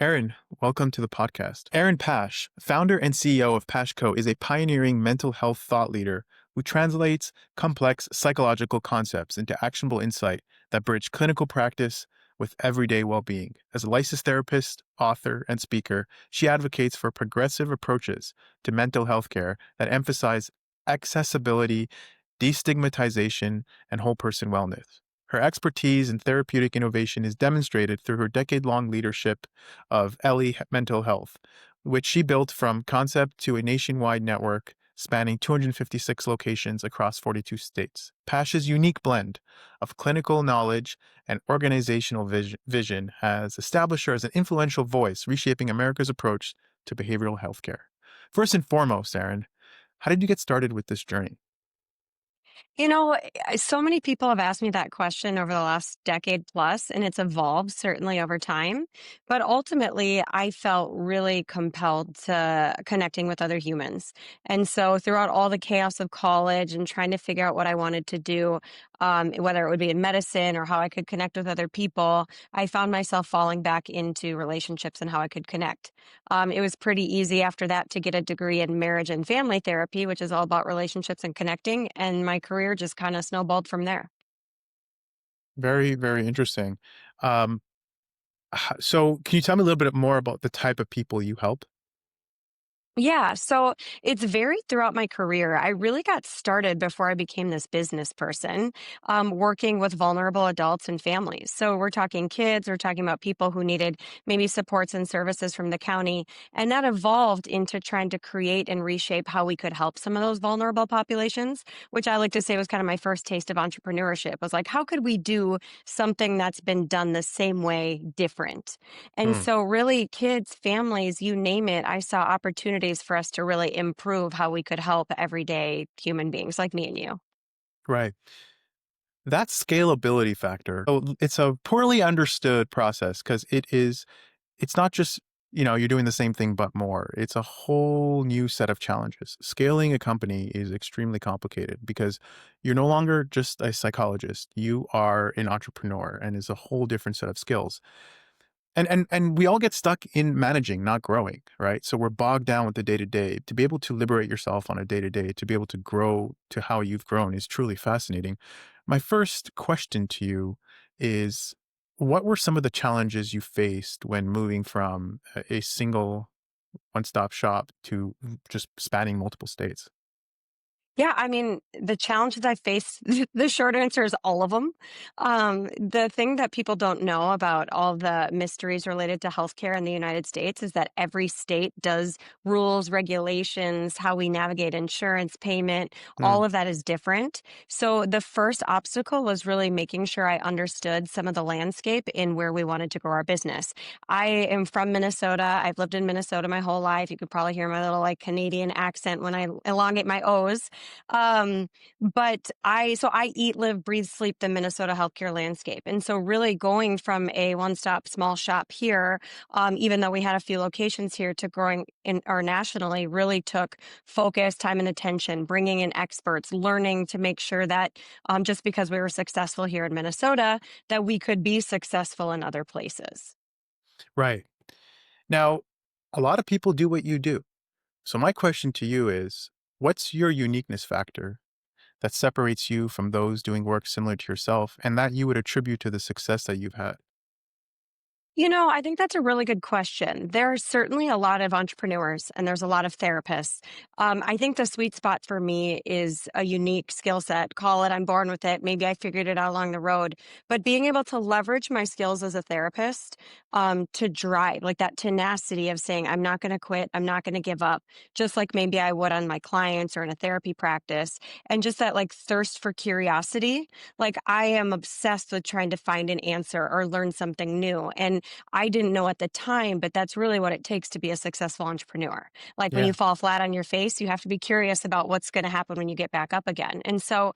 Erin, welcome to the podcast. Erin Pash, founder and CEO of PashCo, is a pioneering mental health thought leader who translates complex psychological concepts into actionable insight that bridge clinical practice with everyday well-being. As a licensed therapist, author, and speaker, she advocates for progressive approaches to mental health care that emphasize accessibility, destigmatization, and whole person wellness. Her expertise in therapeutic innovation is demonstrated through her decade-long leadership of Ellie Mental Health, which she built from concept to a nationwide network spanning 256 locations across 42 states. Pash's unique blend of clinical knowledge and organizational vision has established her as an influential voice reshaping America's approach to behavioral healthcare. First and foremost, Erin, how did you get started with this journey? So many people have asked me that question over the last decade plus, and it's evolved certainly over time. But ultimately, I felt really compelled to connecting with other humans. And so, throughout all the chaos of college and trying to figure out what I wanted to do, whether it would be in medicine or how I could connect with other people, I found myself falling back into relationships and how I could connect. It was pretty easy after that to get a degree in marriage and family therapy, which is all about relationships and connecting. And my career just kind of snowballed from there. Very, very interesting. Um, so, can you tell me a little bit more about the type of people you help? Yeah, so it's varied throughout my career. I really got started before I became this business person, working with vulnerable adults and families. So we're talking kids, we're talking about people who needed maybe supports and services from the county. And that evolved into trying to create and reshape how we could help some of those vulnerable populations, which I like to say was kind of my first taste of entrepreneurship. Was like, how could we do something that's been done the same way different? And Hmm, so, really, kids, families, you name it, I saw opportunities for us to really improve how we could help everyday human beings like me and you. right. That scalability factor, it's a poorly understood process because it's not just, you're doing the same thing but more. It's a whole new set of challenges. Scaling a company is extremely complicated because you're no longer just a psychologist. You are an entrepreneur and is a whole different set of skills. And we all get stuck in managing, not growing, right? So we're bogged down with the day to day. To be able to liberate yourself on a day to day, to be able to grow to how you've grown is truly fascinating. My first question to you is, what were some of the challenges you faced when moving from a single one stop shop to just spanning multiple states? Yeah, I mean, the challenges I faced, the short answer is all of them. The thing that people don't know about all the mysteries related to healthcare in the United States is that every state does rules, regulations, how we navigate insurance payment, Mm, all of that is different. So the first obstacle was really making sure I understood some of the landscape in where we wanted to grow our business. I am from Minnesota. I've lived in Minnesota my whole life. You could probably hear my little like Canadian accent when I elongate my O's. But I eat, live, breathe, sleep the Minnesota healthcare landscape. And so really going from a one-stop small shop here, even though we had a few locations here to growing in or nationally really took focus, time and attention, bringing in experts, learning to make sure that just because we were successful here in Minnesota, that we could be successful in other places. right. Now, a lot of people do what you do. So my question to you is, what's your uniqueness factor that separates you from those doing work similar to yourself and that you would attribute to the success that you've had? I think that's a really good question. There are certainly a lot of entrepreneurs and there's a lot of therapists. I think the sweet spot for me is a unique skill set. Call it, I'm born with it. Maybe I figured it out along the road. But being able to leverage my skills as a therapist to drive, like that tenacity of saying, I'm not going to quit, I'm not going to give up, just like maybe I would on my clients or in a therapy practice. And just that like thirst for curiosity. Like I am obsessed with trying to find an answer or learn something new. And I didn't know at the time, but that's really what it takes to be a successful entrepreneur. Like when you Yeah. fall flat on your face, you have to be curious about what's going to happen when you get back up again. And so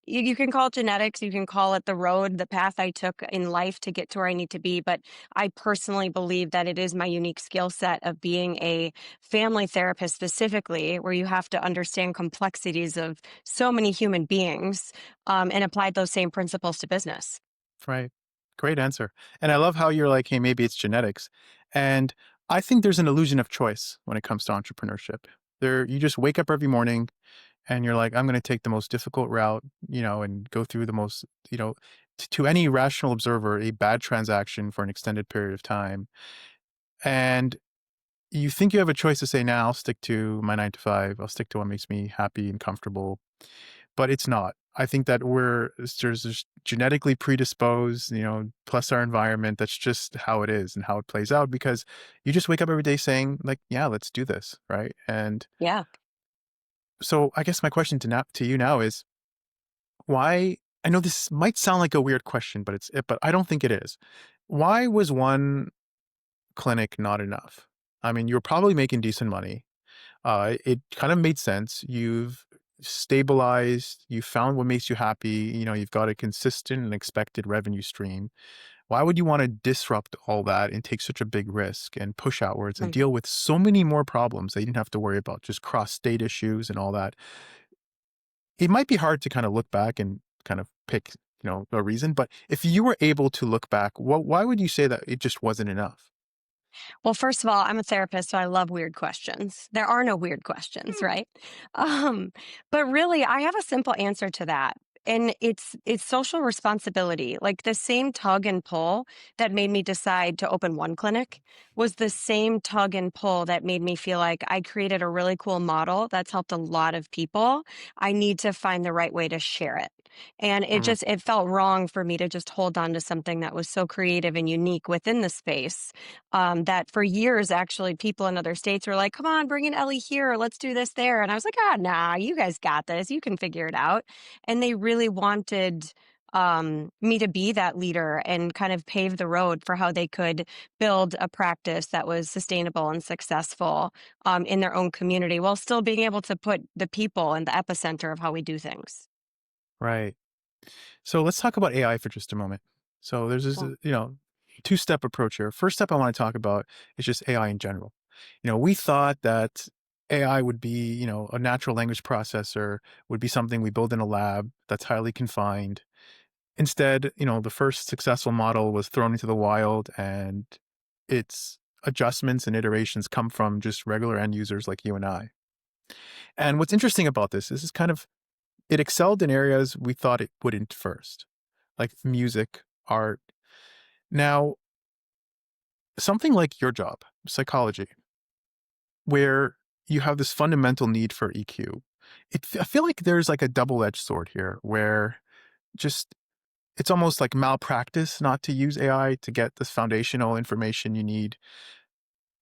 you can call it genetics, you can call it the road, the path I took in life to get to where I need to be. But I personally believe that it is my unique skill set of being a family therapist specifically, where you have to understand complexities of so many human beings and apply those same principles to business. Right. Great answer. And I love how you're like, hey, maybe it's genetics. And I think there's an illusion of choice when it comes to entrepreneurship. You just wake up every morning and you're like, I'm going to take the most difficult route, and go through the most, to any rational observer, a bad transaction for an extended period of time. And you think you have a choice to say, now I'll stick to my 9 to 5. I'll stick to what makes me happy and comfortable, but it's not. I think that there's just genetically predisposed, plus our environment. That's just how it is and how it plays out because you just wake up every day saying like, yeah, let's do this. Right. And Yeah. so I guess my question to you now is why, I know this might sound like a weird question, but I don't think it is. Why was one clinic not enough? I mean, you're probably making decent money. It kind of made sense. You've stabilized, you found what makes you happy, you've got a consistent and expected revenue stream. Why would you want to disrupt all that and take such a big risk and push outwards and Right. deal with so many more problems that you didn't have to worry about, just cross state issues and all that? It might be hard to kind of look back and kind of pick, a reason, but if you were able to look back, why would you say that it just wasn't enough? Well, first of all, I'm a therapist, so I love weird questions. There are no weird questions, right? Um, but really, I have a simple answer to that. And it's social responsibility. Like the same tug and pull that made me decide to open one clinic was the same tug and pull that made me feel like I created a really cool model that's helped a lot of people. I need to find the right way to share it. And it felt wrong for me to just hold on to something that was so creative and unique within the space, that for years, actually, people in other states were like, come on, bring in Ellie here. Let's do this there. And I was like, ah, nah, you guys got this. You can figure it out. And they really wanted me to be that leader and kind of pave the road for how they could build a practice that was sustainable and successful in their own community while still being able to put the people in the epicenter of how we do things. Right. So let's talk about AI for just a moment. So there's this, Well, two-step approach here. First step I want to talk about is just AI in general. We thought that AI would be, a natural language processor, would be something we build in a lab that's highly confined. Instead, the first successful model was thrown into the wild and its adjustments and iterations come from just regular end users like you and I. And what's interesting about this is it excelled in areas we thought it wouldn't first, like music, art. Now, something like your job, psychology, where you have this fundamental need for EQ, I feel like there's like a double-edged sword here where just it's almost like malpractice not to use AI to get this foundational information you need.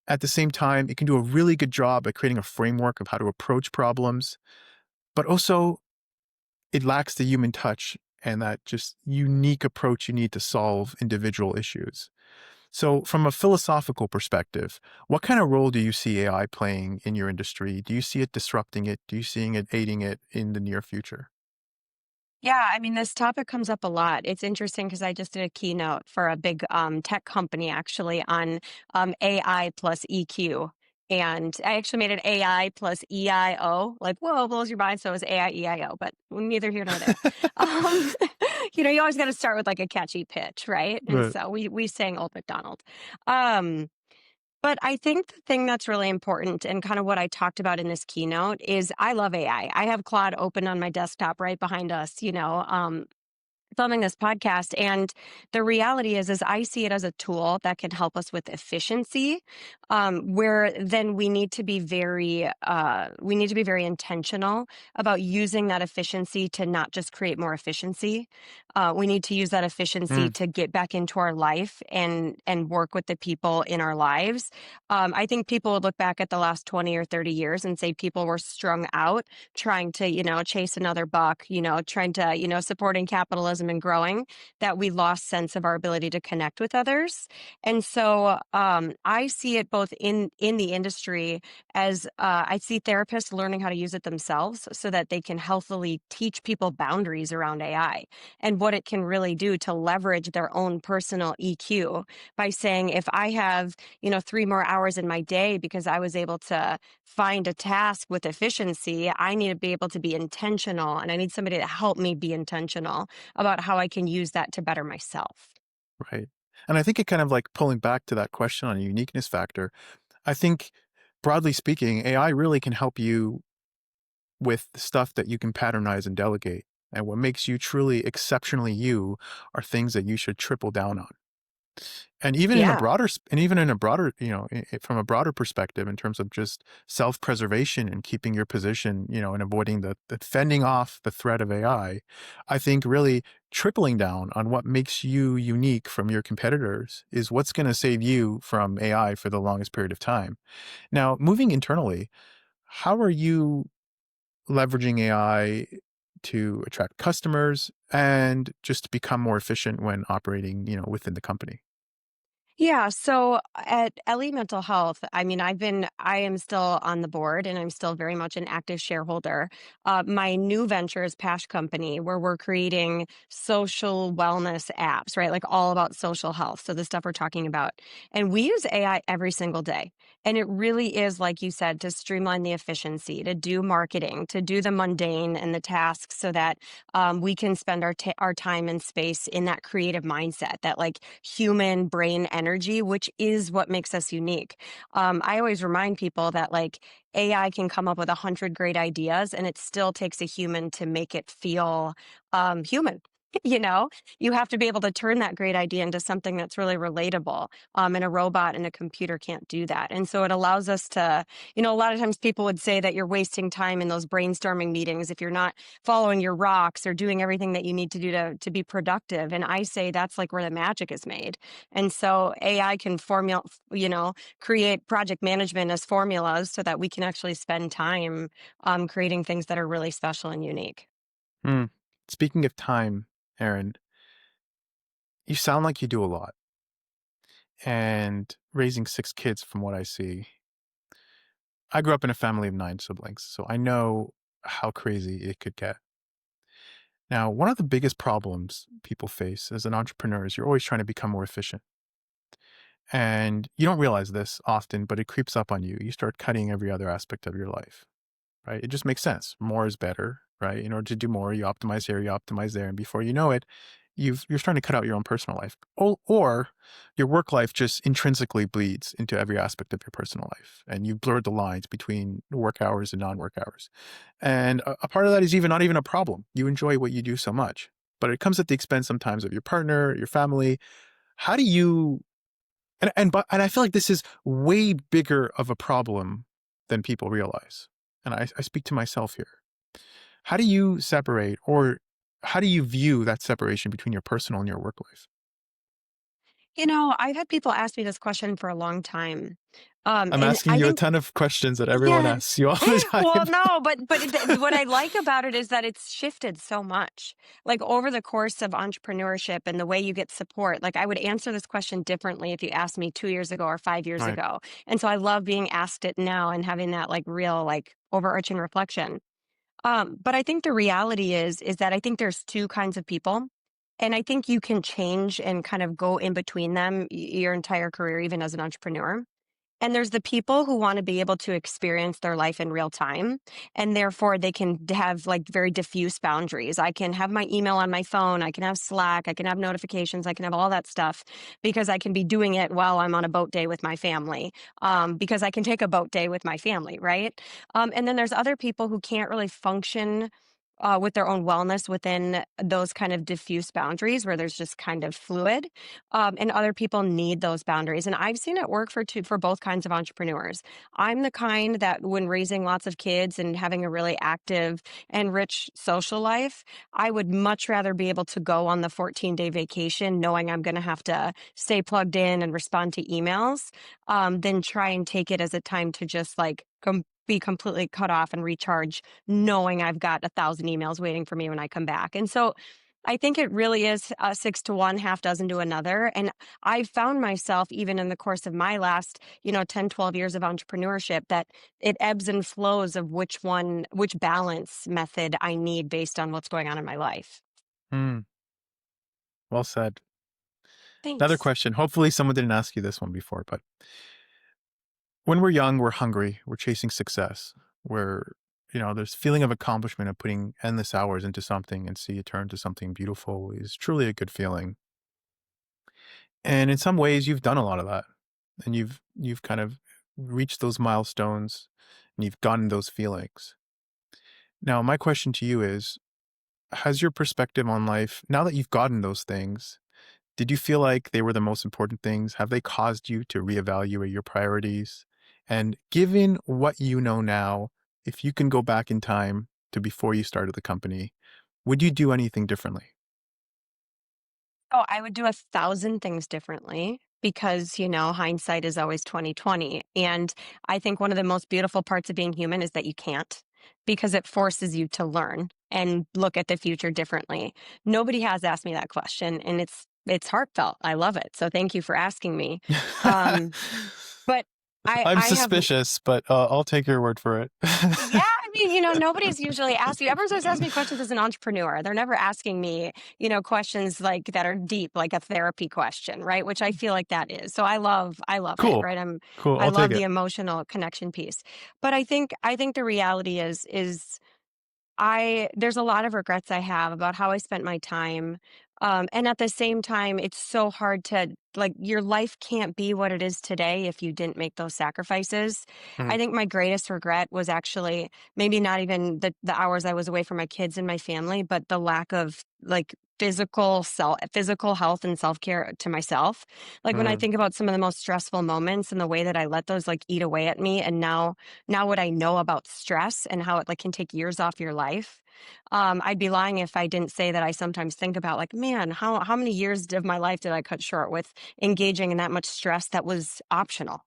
At the same time, it can do a really good job at creating a framework of how to approach problems, but also it lacks the human touch and that just unique approach you need to solve individual issues. So, from a philosophical perspective, what kind of role do you see AI playing in your industry? Do you see it disrupting it? Do you see it aiding it in the near future? yeah, I mean, this topic comes up a lot. It's interesting because I just did a keynote for a big tech company actually on AI plus EQ. And I actually made it AI plus EIO. Like, whoa, blows your mind. So it was AI, EIO, but neither here nor there. Um, you always got to start with like a catchy pitch, right? And Right. so we sang Old MacDonald. Um, but I think the thing that's really important and kind of what I talked about in this keynote is I love AI. I have Claude open on my desktop right behind us, filming this podcast, and the reality is I see it as a tool that can help us with efficiency, where then we need to be very intentional about using that efficiency to not just create more efficiency. We need to use that efficiency Mm, to get back into our life and work with the people in our lives. I think people would look back at the last 20 or 30 years and say people were strung out trying to, chase another buck, trying to, supporting capitalism and growing, that we lost sense of our ability to connect with others. And so I see it both in the industry as I see therapists learning how to use it themselves so that they can healthily teach people boundaries around AI and what it can really do to leverage their own personal EQ by saying, if I have, 3 more hours in my day because I was able to find a task with efficiency, I need to be able to be intentional and I need somebody to help me be intentional about how I can use that to better myself. right. And I think it kind of like pulling back to that question on a uniqueness factor. I think broadly speaking, AI really can help you with the stuff that you can patternize and delegate. And what makes you truly exceptionally you are things that you should triple down on. And even in a Yeah. broader, and even in a broader, from a broader perspective, in terms of just self-preservation and keeping your position, and avoiding the fending off the threat of I think really tripling down on what makes you unique from your competitors is what's going to save you from AI for the longest period of time. Now, moving internally, how are you leveraging AI to attract customers and just to become more efficient when operating, within the company? Yeah, so at LE Mental Health, I mean, I am still on the board and I'm still very much an active shareholder. My new venture is Pash Company, where we're creating social wellness apps, right? Like all about social health. So the stuff we're talking about. And we use AI every single day. And it really is, like you said, to streamline the efficiency, to do marketing, to do the mundane and the tasks so that we can spend our time and space in that creative mindset, that like human brain energy, which is what makes us unique. I always remind people that like AI can come up with 100 great ideas, and it still takes a human to make it feel human. You know, you have to be able to turn that great idea into something that's really relatable. And a robot and a computer can't do that. And so it allows us to, a lot of times people would say that you're wasting time in those brainstorming meetings if you're not following your rocks or doing everything that you need to do to be productive. And I say that's like where the magic is made. And so AI can create project management as formulas so that we can actually spend time creating things that are really special and unique. Hmm. Speaking of time, Erin, you sound like you do a lot. And raising 6 kids, from what I see, I grew up in a family of 9 siblings, so I know how crazy it could get. Now, one of the biggest problems people face as an entrepreneur is you're always trying to become more efficient. And you don't realize this often, but it creeps up on you. You start cutting every other aspect of your life, right? It just makes sense. More is better, right? In order to do more, you optimize here, you optimize there. And before you know it, you're starting to cut out your own personal life. Or your work life just intrinsically bleeds into every aspect of your personal life. And you've blurred the lines between work hours and non-work hours. And a part of that is even not even a problem. You enjoy what you do so much. But it comes at the expense sometimes of your partner, your family. How do you and I feel like this is way bigger of a problem than people realize. And I speak to myself here. How do you separate, or how do you view that separation between your personal and your work life? I've had people ask me this question for a long time. I'm And asking I you a think ton of questions that everyone Yeah. asks you all the Well, time. no, but what I like about it is that it's shifted so much. Like over the course of entrepreneurship and the way you get support, like I would answer this question differently if you asked me 2 years ago or 5 years Right. ago. And so I love being asked it now and having that like real like overarching reflection. But I think the reality is that I think there's two kinds of people. And I think you can change and kind of go in between them your entire career, even as an entrepreneur. And there's the people who want to be able to experience their life in real time. And therefore, they can have like very diffuse boundaries. I can have my email on my phone. I can have Slack. I can have notifications. I can have all that stuff because I can be doing it while I'm on a boat day with my family, because I can take a boat day with my family, right? And then there's other people who can't really function with their own wellness within those kind of diffuse boundaries where there's just kind of fluid, and other people need those boundaries. And I've seen it work for both kinds of entrepreneurs. I'm the kind that when raising lots of kids and having a really active and rich social life, I would much rather be able to go on the 14-day vacation knowing I'm going to have to stay plugged in and respond to emails, than try and take it as a time to just like be completely cut off and recharge knowing I've got 1,000 emails waiting for me when I come back. And so I think it really is 6 to 1, half dozen to another. And I've found myself, even in the course of my last, 10, 12 years of entrepreneurship, that it ebbs and flows of which balance method I need based on what's going on in my life. Hmm. Well said. Another Thanks. question. Hopefully, someone didn't ask you this one before, but when we're young, we're hungry, we're chasing success, there's feeling of accomplishment of putting endless hours into something and see it turn to something beautiful is truly a good feeling. And in some ways, you've done a lot of that, and you've kind of reached those milestones, and you've gotten those feelings. Now, my question to you is, has your perspective on life, now that you've gotten those things, did you feel like they were the most important things? Have they caused you to reevaluate your priorities? And given what you know now, if you can go back in time to before you started the company, would you do anything differently? Oh, I would do 1,000 things differently because, hindsight is always 2020. And I think one of the most beautiful parts of being human is that you can't, because it forces you to learn and look at the future differently. Nobody has asked me that question, and it's heartfelt. I love it. So thank you for asking me. Um, but I I'm I have suspicious, but I'll take your word for it. yeah, I mean, nobody's usually asked you. Everyone's always asking me questions as an entrepreneur. They're never asking me, questions like that are deep, like a therapy question, right? Which I feel like that is. So I love it, Cool. right? Cool. I I'll take love the it. emotional connection piece. But I think the reality is there's a lot of regrets I have about how I spent my time. And at the same time, it's so hard to like your life can't be what it is today if you didn't make those sacrifices. Mm, I think my greatest regret was actually maybe not even the hours I was away from my kids and my family, but the lack of like physical health and self-care to myself. Like when I mm, think about some of the most stressful moments and the way that I let those like eat away at me, and now what I know about stress and how it like can take years off your life. I'd be lying if I didn't say that I sometimes think about like, man, how many years of my life did I cut short with engaging in that much stress that was optional?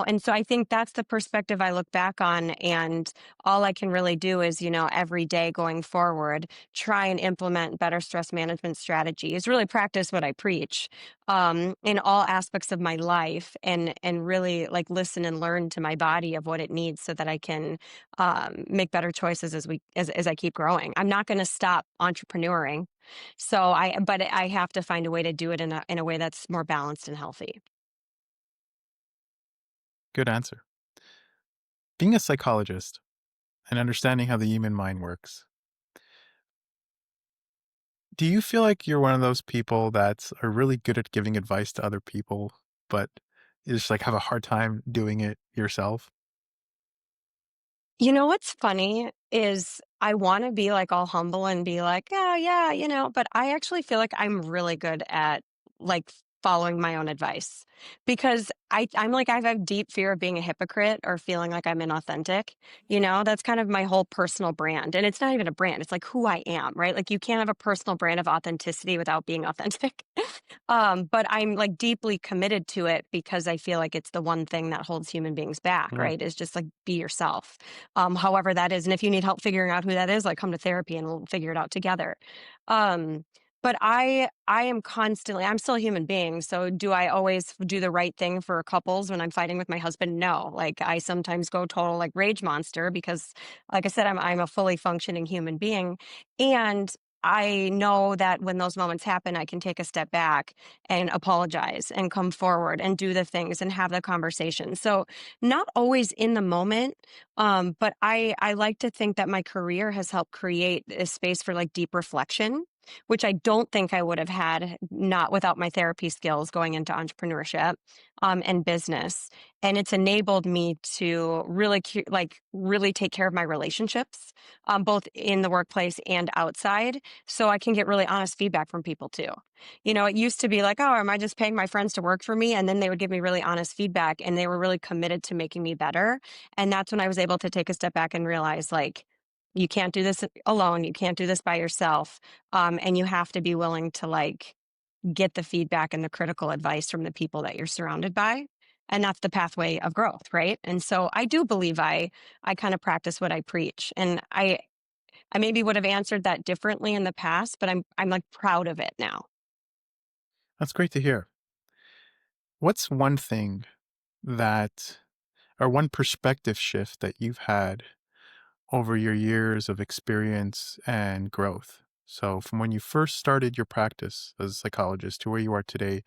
And so I think that's the perspective I look back on. And all I can really do is, every day going forward, try and implement better stress management strategies, really practice what I preach in all aspects of my life, and really like listen and learn to my body of what it needs so that I can make better choices as I keep growing. I'm not going to stop entrepreneuring. But I have to find a way to do it in a way that's more balanced and healthy. good answer. Being a psychologist and understanding how the human mind works, do you feel like you're one of those people that are really good at giving advice to other people, but you just like have a hard time doing it yourself? You know what's funny is I wanna be, like, all humble and be like, "Oh, yeah," but I actually feel like I'm really good at, like, following my own advice because I'm like, I have a deep fear of being a hypocrite or feeling like I'm inauthentic, That's kind of my whole personal brand, and it's not even a brand, it's, like, who I am, right? Like, you can't have a personal brand of authenticity without being authentic. But I'm, like, deeply committed to it because I feel like it's the one thing that holds human beings back, Mm, right? Is just, like, be yourself however that is. And if you need help figuring out who that is, like come to therapy and we'll figure it out together. Um, but I am constantly, I'm still a human being. So do I always do the right thing for couples when I'm fighting with my husband? No. Like I sometimes go total like rage monster because like I said, I'm a fully functioning human being. And I know that when those moments happen, I can take a step back and apologize and come forward and do the things and have the conversation. So, not always in the moment, but I like to think that my career has helped create a space for like deep reflection, which I don't think I would have had not without my therapy skills going into entrepreneurship and business. And it's enabled me to really like really take care of my relationships, both in the workplace and outside, so I can get really honest feedback from people too. It used to be like, oh, am I just paying my friends to work for me? And then they would give me really honest feedback, and they were really committed to making me better. And that's when I was able to take a step back and realize, like, you can't do this alone. You can't do this by yourself. And you have to be willing to, like, get the feedback and the critical advice from the people that you're surrounded by. And that's the pathway of growth, right? And so I do believe I kind of practice what I preach. And I maybe would have answered that differently in the past, but I'm like proud of it now. that's great to hear. What's one thing that, or one perspective shift that you've had over your years of experience and growth? So, from when you first started your practice as a psychologist to where you are today,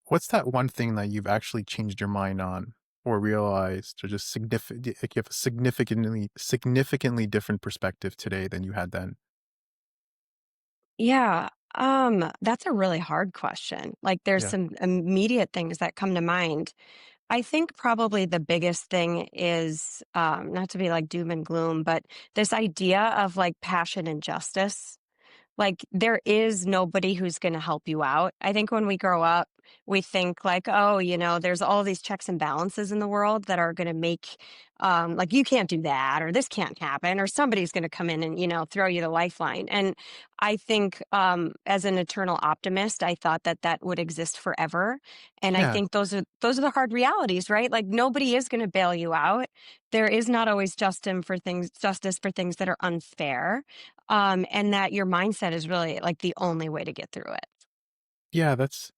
what's that one thing that you've actually changed your mind on or realized or just like you have a significantly different perspective today than you had then? Yeah. That's a really hard question. Like, there's Yeah. some immediate things that come to mind. I think probably the biggest thing is, not to be like doom and gloom, but this idea of like passion and justice. Like, there is nobody who's gonna help you out. I think when we grow up, we think like, "Oh, there's all these checks and balances in the world that are gonna make, like, you can't do that, or this can't happen, or somebody's gonna come in and, throw you the lifeline." And I think, as an eternal optimist, I thought that that would exist forever. And I Yeah. think those are the hard realities, right? Like, nobody is gonna bail you out. There is not always justice for things that are unfair, and that your mindset is really like the only way to get through it. Yeah, that's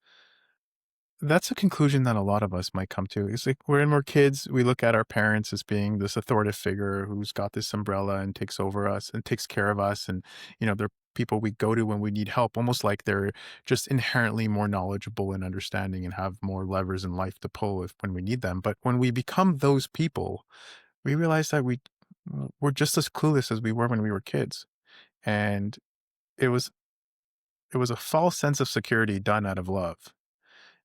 a conclusion that a lot of us might come to. It's like when we're kids, we look at our parents as being this authoritative figure who's got this umbrella and takes over us and takes care of us. And, they're people we go to when we need help, almost like they're just inherently more knowledgeable and understanding and have more levers in life to pull if when we need them. But when we become those people, we realize that we're just as clueless as we were when we were kids. And it was it was a false sense of security done out of love.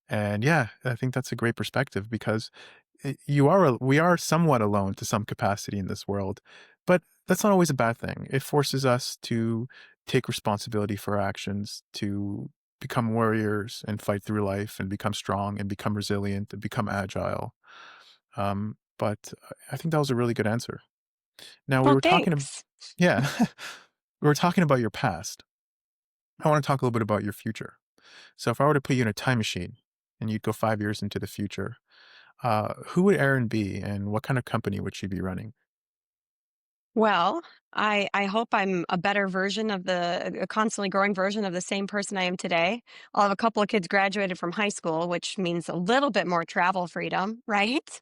And yeah, I think that's a great perspective because we are somewhat alone to some capacity in this world, but that's not always a bad thing. It forces us to take responsibility for our actions, to become warriors and fight through life and become strong and become resilient and become agile. But I think that was a really good answer. Now we Well, were talking, thanks. yeah, we were talking about your past. I want to talk a little bit about your future. So if I were to put you in a time machine and you'd go 5 years into the future, who would Erin be and what kind of company would she be running? Well, I hope I'm a better version of a constantly growing version of the same person I am today. I'll have a couple of kids graduated from high school, which means a little bit more travel freedom, right?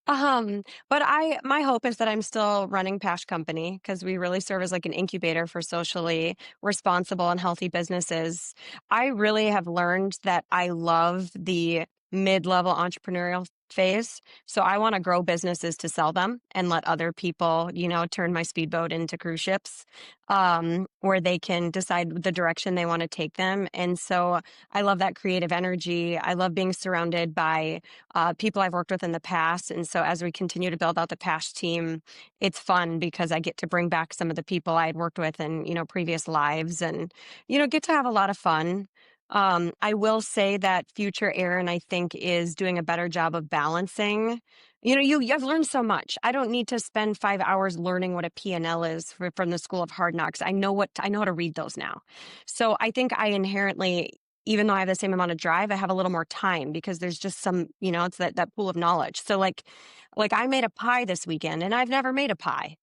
But my hope is that I'm still running Pash Company because we really serve as like an incubator for socially responsible and healthy businesses. I really have learned that I love the mid-level entrepreneurial phase. So I want to grow businesses to sell them and let other people, turn my speedboat into cruise ships, where they can decide the direction they want to take them. And so I love that creative energy. I love being surrounded by people I've worked with in the past. And so as we continue to build out the Pash team, it's fun because I get to bring back some of the people I had worked with in, previous lives and, get to have a lot of fun. I will say that future Erin, I think, is doing a better job of balancing. I've learned so much. I don't need to spend 5 hours learning what a P&L is from the School of Hard Knocks. I know how to read those now. So I think I inherently, even though I have the same amount of drive, I have a little more time because there's just some, it's that pool of knowledge. So like I made a pie this weekend and I've never made a pie.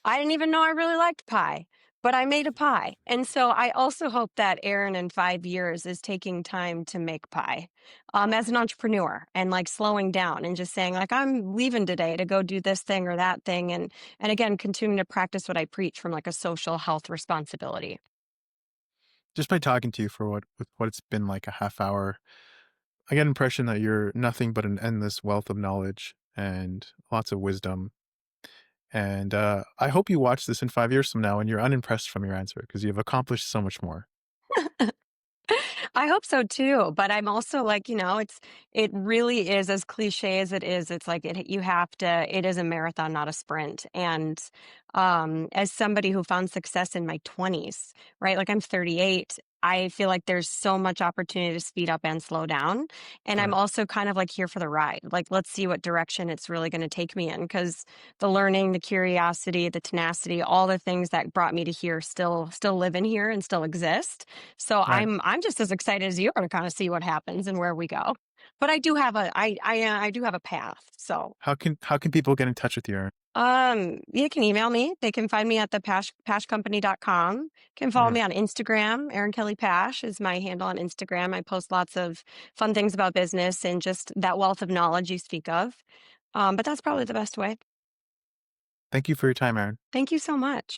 I didn't even know I really liked pie, but I made a pie. And so I also hope that Erin in 5 years is taking time to make pie, as an entrepreneur and like slowing down and just saying like, I'm leaving today to go do this thing or that thing. And again, continuing to practice what I preach from like a social health responsibility. Just by talking to you for what it's been like a half hour, I get an impression that you're nothing but an endless wealth of knowledge and lots of wisdom. And I hope you watch this in 5 years from now and you're unimpressed from your answer because you've accomplished so much more. I hope so too, but I'm also like, it really is as cliche as it is. It's like it is a marathon, not a sprint. And as somebody who found success in my 20s, right? Like I'm 38. I feel like there's so much opportunity to speed up and slow down. And I'm Right. also kind of like here for the ride. Like, let's see what direction it's really going to take me in because the learning, the curiosity, the tenacity, all the things that brought me to here still live in here and still exist. So Right. I'm just as excited as you are to kind of see what happens and where we go. But I do have I do have a path. So How can people get in touch with you, Erin? you can email me. They can find me at the pashcompany.com. Can follow Mhm. me on Instagram. Erin Kelly Pash is my handle on Instagram. I post lots of fun things about business and just that wealth of knowledge you speak of. But that's probably the best way. Thank you for your time, Erin. Thank you so much.